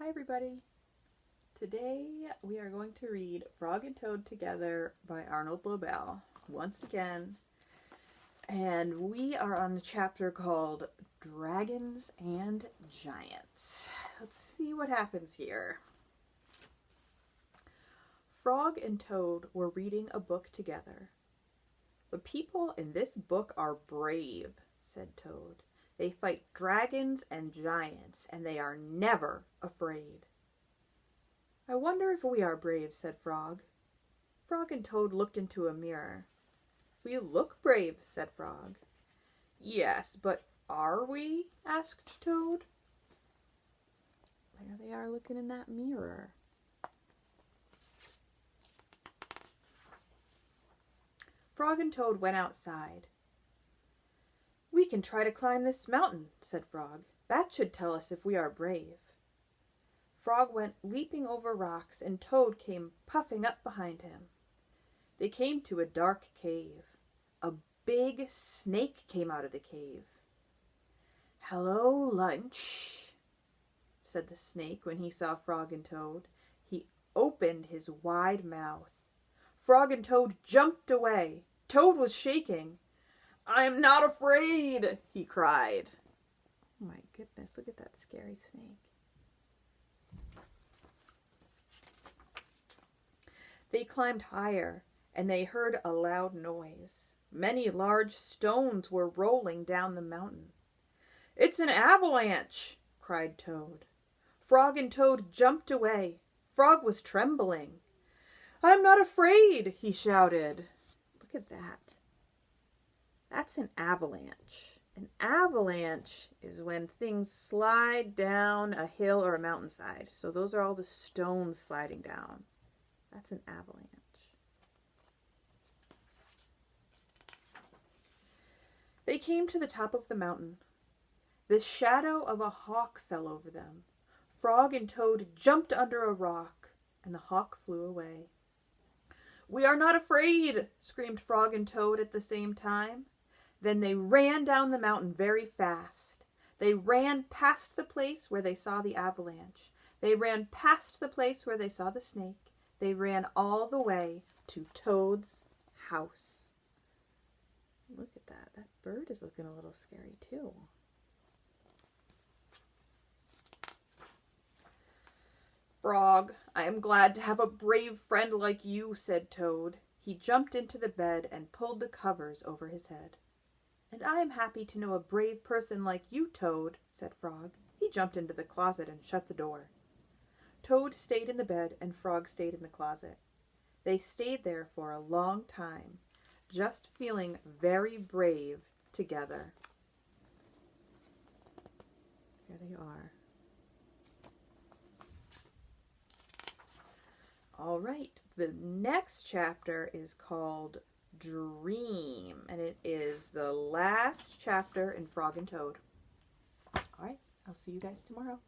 Hi everybody. Today we are going to read Frog and Toad Together by Arnold Lobel once again. And we are on the chapter called Dragons and Giants. Let's see what happens here. Frog and Toad were reading a book together. "The people in this book are brave," said Toad. "They fight dragons and giants, and they are never afraid." "I wonder if we are brave," said Frog. Frog and Toad looked into a mirror. "We look brave," said Frog. "Yes, but are we?" asked Toad. There they are looking in that mirror. Frog and Toad went outside. "We can try to climb this mountain," said Frog. "That should tell us if we are brave." Frog went leaping over rocks, and Toad came puffing up behind him. They came to a dark cave. A big snake came out of the cave. "Hello, lunch," said the snake when he saw Frog and Toad. He opened his wide mouth. Frog and Toad jumped away. Toad was shaking. "I'm not afraid," he cried. Oh my goodness, look at that scary snake. They climbed higher, and they heard a loud noise. Many large stones were rolling down the mountain. "It's an avalanche," cried Toad. Frog and Toad jumped away. Frog was trembling. "I'm not afraid," he shouted. Look at that. That's an avalanche. An avalanche is when things slide down a hill or a mountainside. So those are all the stones sliding down. That's an avalanche. They came to the top of the mountain. The shadow of a hawk fell over them. Frog and Toad jumped under a rock, and the hawk flew away. "We are not afraid," screamed Frog and Toad at the same time. Then they ran down the mountain very fast. They ran past the place where they saw the avalanche. They ran past the place where they saw the snake. They ran all the way to Toad's house. Look at that. That bird is looking a little scary too. "Frog, I am glad to have a brave friend like you," said Toad. He jumped into the bed and pulled the covers over his head. "And I am happy to know a brave person like you, Toad," said Frog. He jumped into the closet and shut the door. Toad stayed in the bed and Frog stayed in the closet. They stayed there for a long time, just feeling very brave together. Here they are. All right, the next chapter is called Dream, and it is the last chapter in Frog and Toad. All right, I'll see you guys tomorrow.